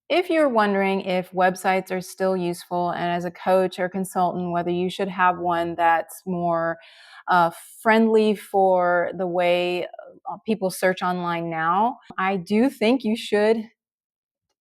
If you're wondering if websites are still useful, and as a coach or consultant, whether you should have one that's more uh, friendly for the way people search online now, I do think you should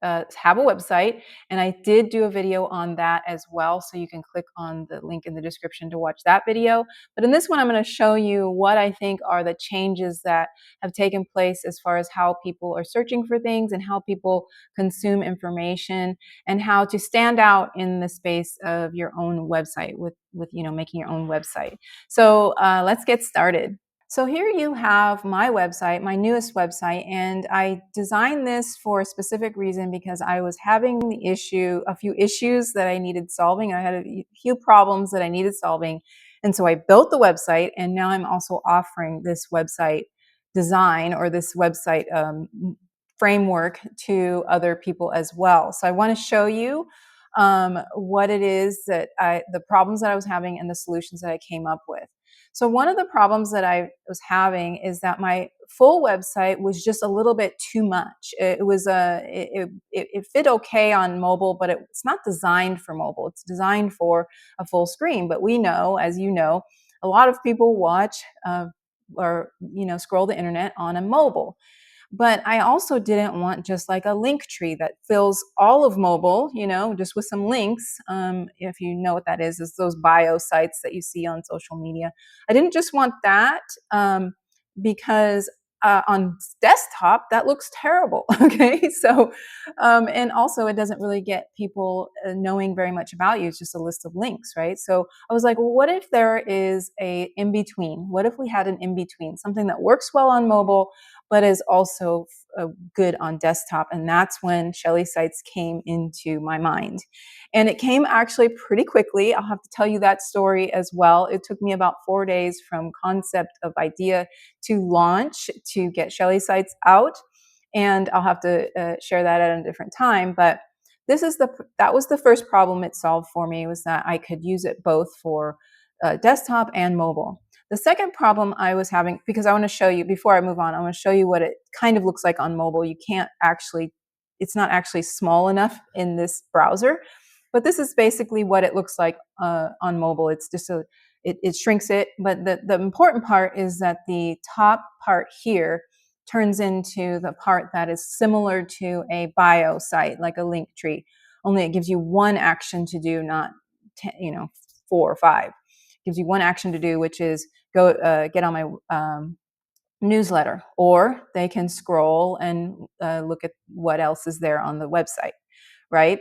have a website, and I did do a video on that as well, so you can click on the link in the description to watch that video. But in this one, I'm going to show you what I think are the changes that have taken place as far as how people are searching for things and how people consume information, and how to stand out in the space of your own website with making your own website. So let's get started. So here you have my website, my newest website, and I designed this for a specific reason because I was having a few issues that I needed solving. I had a few problems that I needed solving. And so I built the website, and now I'm also offering this website design, or this website framework, to other people as well. So I want to show you what it is the problems that I was having and the solutions that I came up with. So one of the problems that I was having is that my full website was just a little bit too much. It fit okay on mobile, but it's not designed for mobile. It's designed for a full screen. But we know, as you know, a lot of people watch or scroll the internet on a mobile. But I also didn't want just like a link tree that fills all of mobile, just with some links. If you know what that is those bio sites that you see on social media. I didn't just want that because on desktop that looks terrible. Okay, so and also it doesn't really get people knowing very much about you. It's just a list of links, right? So I was like, well, what if there is a in between? What if we had an in between, something that works well on mobile but is also good on desktop? And that's when Shelly Sites came into my mind. And it came actually pretty quickly. I'll have to tell you that story as well. It took me about 4 days from concept of idea to launch to get Shelly Sites out. And I'll have to share that at a different time. But that was the first problem it solved for me, was that I could use it both for desktop and mobile. The second problem I was having, because I want to show you, before I move on, I want to show you what it kind of looks like on mobile. It's not actually small enough in this browser, but this is basically what it looks like on mobile. It's just it shrinks it. But the important part is that the top part here turns into the part that is similar to a bio site, like a link tree, only it gives you one action to do, not 4 or 5. It gives you one action to do, which is go get on my newsletter, or they can scroll and look at what else is there on the website, right?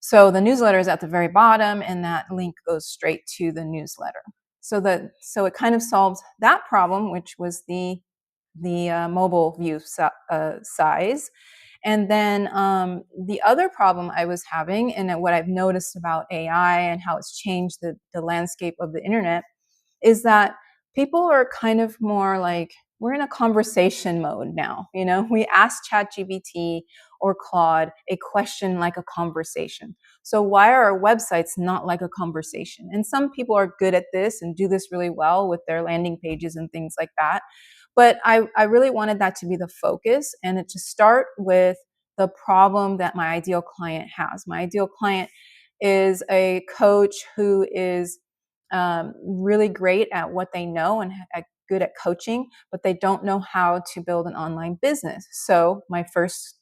So the newsletter is at the very bottom, and that link goes straight to the newsletter. So it kind of solves that problem, which was the mobile view size. And then the other problem I was having, and what I've noticed about AI and how it's changed the landscape of the internet, is that people are kind of more like, we're in a conversation mode now. We ask ChatGPT or Claude a question like a conversation. So why are our websites not like a conversation? And some people are good at this and do this really well with their landing pages and things like that. But I really wanted that to be the focus, and to start with the problem that my ideal client has. My ideal client is a coach who is really great at what they know and good at coaching, but they don't know how to build an online business. So my first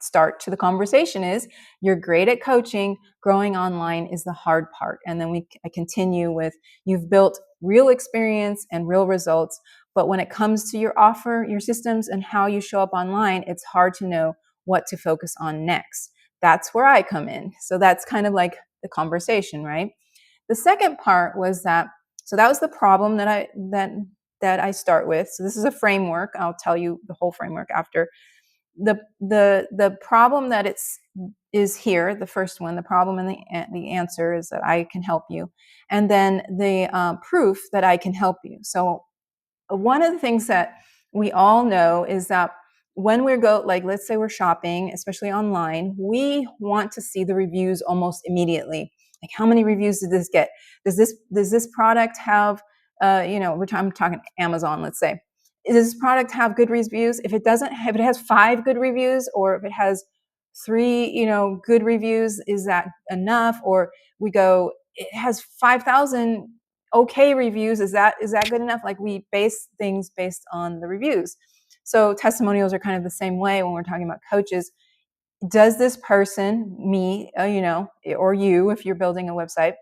start to the conversation is, you're great at coaching, growing online is the hard part. And then I continue with, you've built real experience and real results, but when it comes to your offer, your systems, and how you show up online, it's hard to know what to focus on next. That's where I come in. So that's kind of like the conversation, right? The second part was so that was the problem that I start with. So this is a framework. I'll tell you the whole framework after. The problem that is here, the first one, the problem and the answer is that I can help you, and then the proof that I can help you. So one of the things that we all know is that when like, let's say we're shopping, especially online, we want to see the reviews almost immediately. Like, how many reviews did this get? Does this product have, I'm talking Amazon, let's say. Does this product have good reviews? If it has 5 good reviews, or if it has 3, good reviews. Is that enough? Or we go, it has 5,000 okay reviews. Is that good enough? Like, we base things based on the reviews. So testimonials are kind of the same way when we're talking about coaches. Does this person, me, or you, if you're building a website,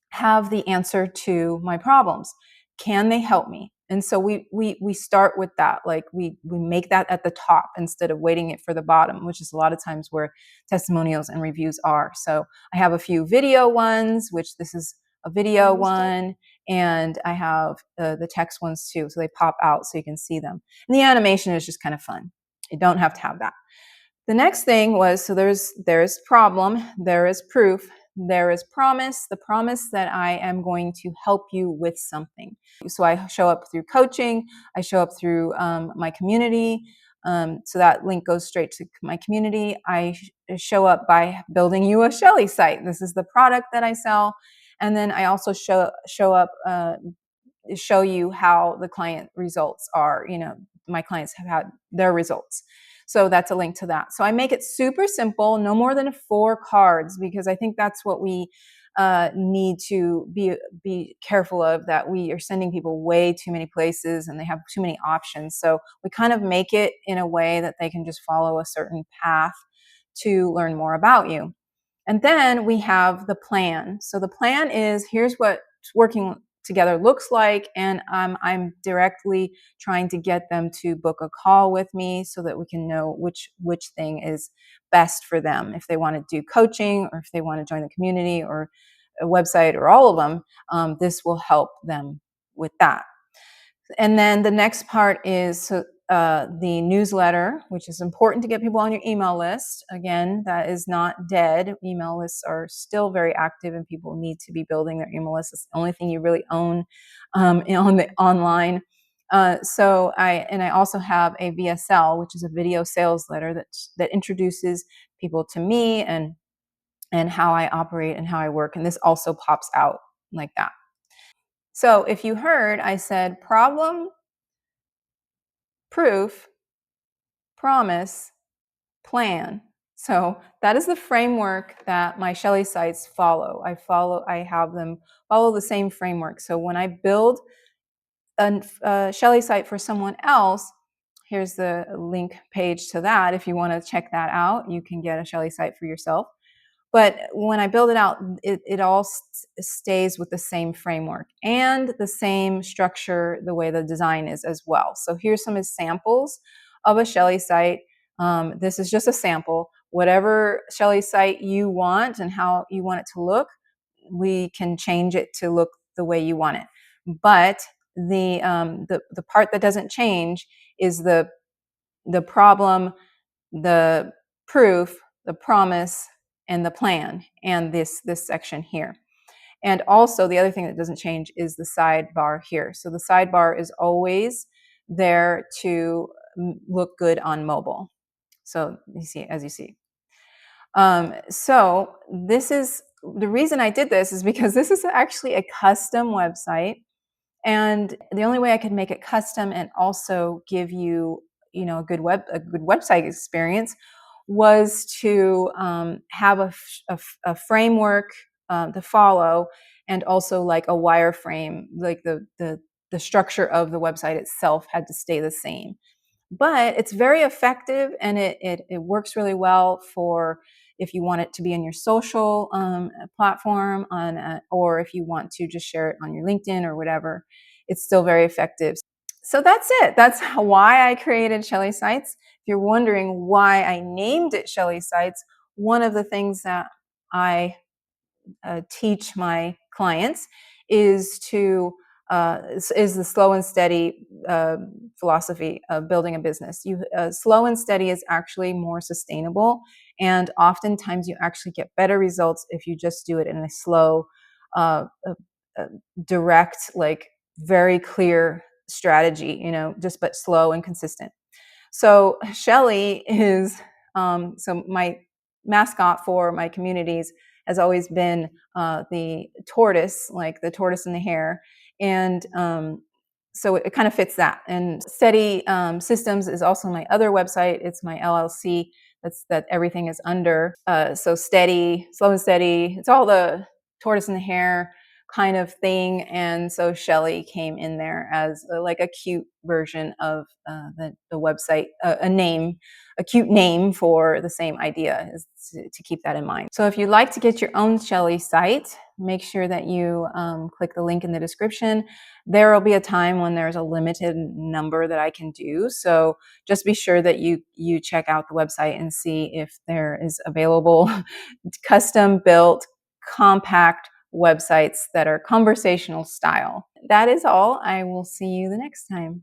have the answer to my problems? Can they help me? And so we start with that. Like, we make that at the top instead of waiting it for the bottom, which is a lot of times where testimonials and reviews are. So I have a few video ones, which this is a video one, and I have the text ones too, so they pop out so you can see them. And the animation is just kind of fun. You don't have to have that. The next thing was, so there's problem, there is proof, there is promise, the promise that I am going to help you with something. So I show up through coaching, I show up through my community. So that link goes straight to my community. I show up by building you a Shelly site. This is the product that I sell. And then I also show up, show you how the client results are. My clients have had their results. So that's a link to that. So I make it super simple, no more than 4 cards, because I think that's what we need to be careful of, that we are sending people way too many places and they have too many options. So we kind of make it in a way that they can just follow a certain path to learn more about you. And then we have the plan. So the plan is, here's what working together looks like, and I'm directly trying to get them to book a call with me so that we can know which thing is best for them. If they want to do coaching, or if they want to join the community, or a website, or all of them, this will help them with that. And then the next part is the newsletter, which is important to get people on your email list. Again, that is not dead. Email lists are still very active, and people need to be building their email list. It's the only thing you really own on the online. So I also have a VSL, which is a video sales letter that introduces people to me and how I operate and how I work. And this also pops out like that. So if you heard, I said problem, proof, promise, plan. So that is the framework that my Shelly sites follow. I have them follow the same framework. So when I build a Shelly site for someone else, here's the link page to that. If you want to check that out, you can get a Shelly site for yourself. But when I build it out, it all stays with the same framework and the same structure, the way the design is as well. So here's some examples of a Shelly site. This is just a sample. Whatever Shelly site you want and how you want it to look, we can change it to look the way you want it. But the part that doesn't change is the problem, the proof, the promise, and the plan, and this section here. And also, the other thing that doesn't change is the sidebar here. So the sidebar is always there to look good on mobile. So you see, as you see. So this is the reason I did this, is because this is actually a custom website. And the only way I could make it custom and also give you, a good website experience was to have a framework to follow, and also like a wireframe, like the structure of the website itself had to stay the same. But it's very effective, and it works really well for if you want it to be in your social platform, or if you want to just share it on your LinkedIn or whatever. It's still very effective. So that's it. That's why I created Shelly Sites. If you're wondering why I named it Shelly Sites, one of the things that I teach my clients is the slow and steady philosophy of building a business. Slow and steady is actually more sustainable, and oftentimes you actually get better results if you just do it in a slow, uh, direct, like very clear strategy. Just but slow and consistent. So Shelly is so my mascot for my communities has always been the tortoise, like the tortoise and the hare, and so it kind of fits that. And Steady Systems is also my other website. It's my LLC that everything is under. So steady, slow and steady. It's all the tortoise and the hare kind of thing. And so Shelly came in there as like a cute version of the website, a cute name for the same idea, is to keep that in mind. So if you'd like to get your own Shelly site, make sure that you click the link in the description. There will be a time when there's a limited number that I can do. So just be sure that you check out the website and see if there is available custom built, compact websites that are conversational style. That is all. I will see you the next time.